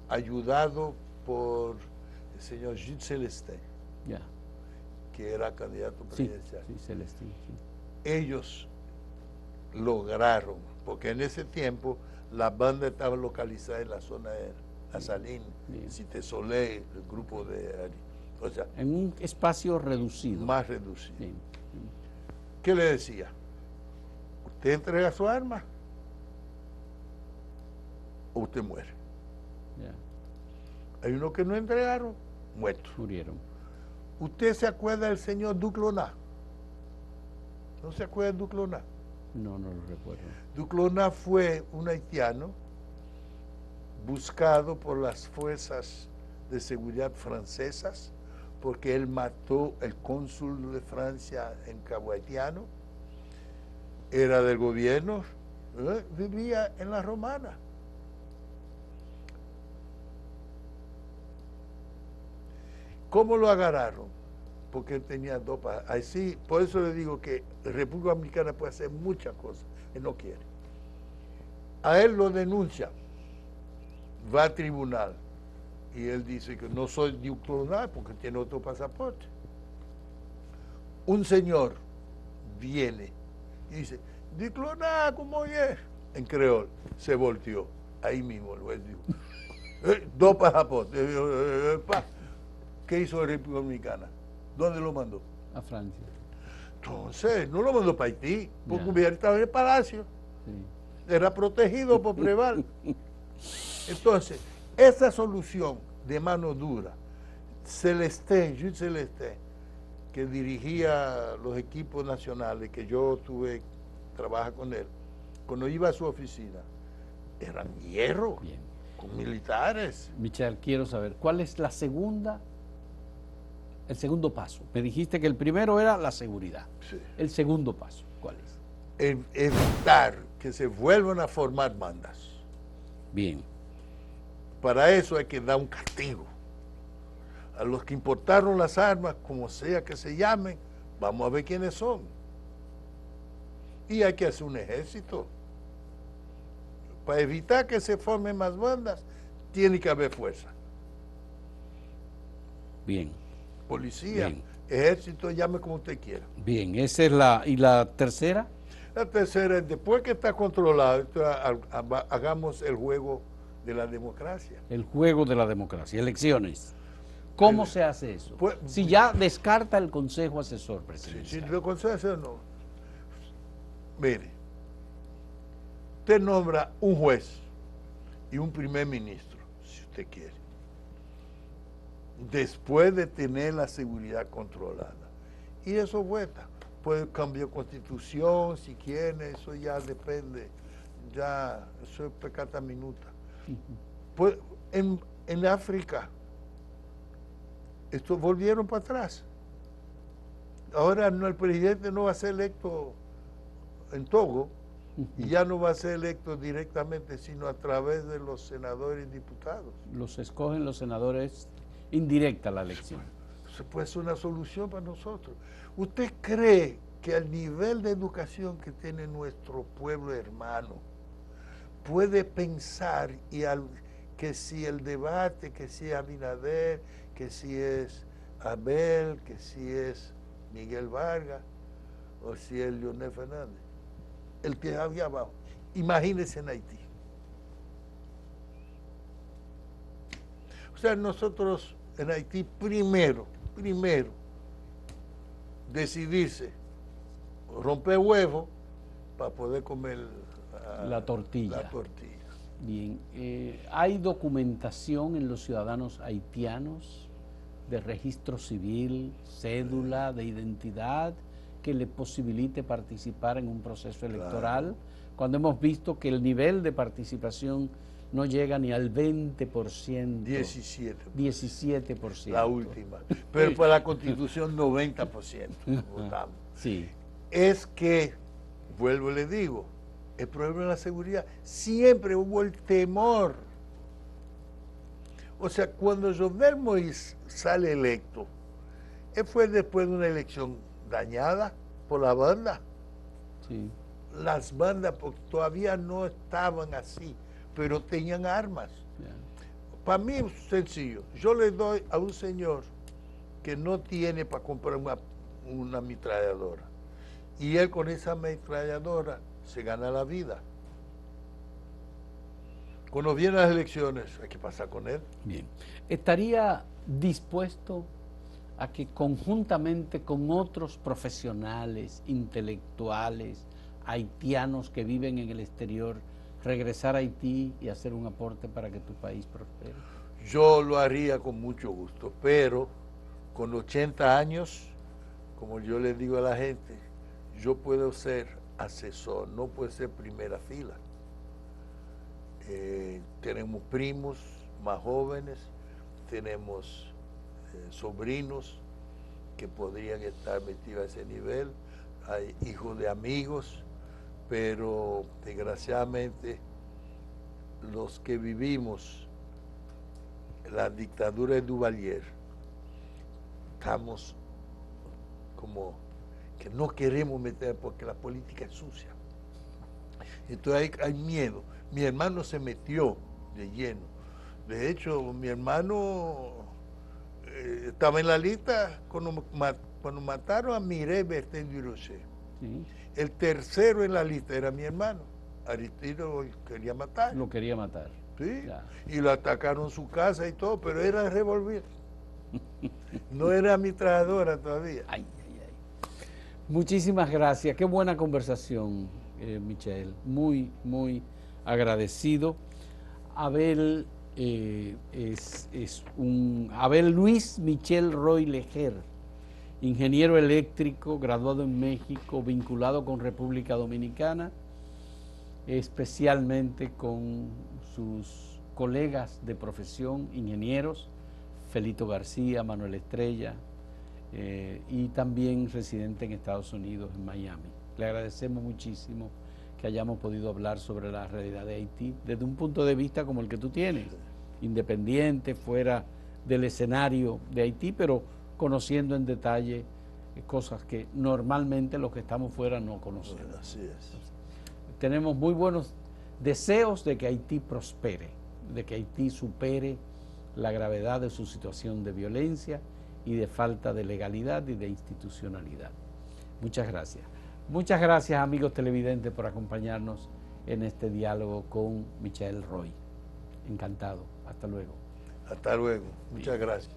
ayudado por el señor Gilles Celestin, que era candidato presidencial, Celestin, ellos lograron, porque en ese tiempo la banda estaba localizada en la zona de La Saline, Cité Soleil, el grupo de... O sea, en un espacio reducido. Más reducido. ¿Qué le decía? Usted entrega su arma o usted muere. Ya. Hay unos que no entregaron, muertos. Murieron. ¿Usted se acuerda del señor Duclonat? ¿No se acuerda de Duclonat? No, no lo recuerdo. Duclonat fue un haitiano buscado por las fuerzas de seguridad francesas porque él mató el cónsul de Francia en Cabo Haitiano, era del gobierno, vivía en la Romana. ¿Cómo lo agarraron? Porque él tenía dos pajas. Así, por eso le digo que la República Dominicana puede hacer muchas cosas, él no quiere. A él lo denuncian, va a tribunal y él dice que no soy Duclonat porque tiene otro pasaporte. Un señor viene y dice, Duclonat, ¿cómo es? En creol, se volteó, ahí mismo el juez dijo, dos pasaportes. ¿Qué hizo la República Dominicana? ¿Dónde lo mandó? A Francia. Entonces, no lo mandó para Haití, porque hubiera estado en el palacio. Sí. Era protegido por Preval. Entonces, esa solución de mano dura, Jules Celestin, que dirigía los equipos nacionales, que yo tuve trabajar con él, cuando iba a su oficina, eran hierro, bien, con militares. Michel, quiero saber, ¿cuál es el segundo paso? Me dijiste que el primero era la seguridad. Sí. El segundo paso, ¿cuál es? Evitar que se vuelvan a formar bandas. Bien. Para eso hay que dar un castigo. A los que importaron las armas, como sea que se llamen, vamos a ver quiénes son. Y hay que hacer un ejército. Para evitar que se formen más bandas, tiene que haber fuerza. Bien. Policía, bien, ejército, llame como usted quiera. Bien, esa es la... ¿Y la tercera? La tercera es, después que está controlado, hagamos el juego de la democracia. El juego de la democracia, elecciones. ¿Cómo se hace eso? Pues, si ya descarta el Consejo Asesor Presidencial. Si el Consejo Asesor no. Mire, usted nombra un juez y un primer ministro, si usted quiere, después de tener la seguridad controlada. Y eso vuelta. Puede cambiar constitución si quiere, eso ya depende, ya eso es pecata minuta. Pues en África, estos volvieron para atrás. Ahora no, el presidente no va a ser electo en Togo y ya no va a ser electo directamente, sino a través de los senadores y diputados. Los escogen los senadores, indirecta la elección. Eso puede ser una solución para nosotros. ¿Usted cree que al nivel de educación que tiene nuestro pueblo hermano puede pensar que si el debate, que si es Abinader, que si es Abel, que si es Miguel Vargas o si es Leonel Fernández, el que había abajo? Imagínense en Haití. O sea, nosotros en Haití primero decidirse romper huevo para poder comer la tortilla. Bien, ¿hay documentación en los ciudadanos haitianos de registro civil, cédula, de identidad, que le posibilite participar en un proceso electoral? Claro. Cuando hemos visto que el nivel de participación no llega ni al 20%. 17%. La última. Pero para la Constitución 90% votamos. Sí. Es que, vuelvo y le digo, el problema de la seguridad, siempre hubo el temor. O sea, cuando Jovenel Moïse sale electo, él fue después de una elección dañada por la banda. Sí. Las bandas todavía no estaban así, pero tenían armas. Yeah. Para mí es sencillo. Yo le doy a un señor que no tiene para comprar una ametralladora. Y él con esa ametralladora se gana la vida. Cuando vienen las elecciones, hay que pasar con él. Bien. ¿Estaría dispuesto a que conjuntamente con otros profesionales, intelectuales, haitianos que viven en el exterior, regresar a Haití y hacer un aporte para que tu país prospere? Yo lo haría con mucho gusto, pero con 80 años, como yo le digo a la gente, yo puedo ser asesor, no puedo ser primera fila. Tenemos primos más jóvenes, tenemos sobrinos que podrían estar metidos a ese nivel, hay hijos de amigos, pero desgraciadamente los que vivimos la dictadura de Duvalier estamos como que no queremos meter porque la política es sucia. Entonces hay miedo. Mi hermano se metió de lleno. De hecho, mi hermano estaba en la lista cuando mataron a Mireille Bertin du Rocher. Sí. El tercero en la lista era mi hermano. Aristide lo quería matar. Lo quería matar. Sí, y lo atacaron su casa y todo, pero era revolver. No era ametralladora todavía. Ay, ay, ay. Muchísimas gracias. Qué buena conversación, Michel. Muy, muy agradecido. Abel Abel Luis Michel Roy Leger, ingeniero eléctrico, graduado en México, vinculado con República Dominicana, especialmente con sus colegas de profesión, ingenieros, Felito García, Manuel Estrella, y también residente en Estados Unidos, en Miami. Le agradecemos muchísimo que hayamos podido hablar sobre la realidad de Haití desde un punto de vista como el que tú tienes, independiente, fuera del escenario de Haití, pero conociendo en detalle cosas que normalmente los que estamos fuera no conocemos. Bueno, así es. Tenemos muy buenos deseos de que Haití prospere, de que Haití supere la gravedad de su situación de violencia y de falta de legalidad y de institucionalidad. Muchas gracias. Muchas gracias, amigos televidentes, por acompañarnos en este diálogo con Michel Roy. Encantado. Hasta luego. Hasta luego. Muchas gracias.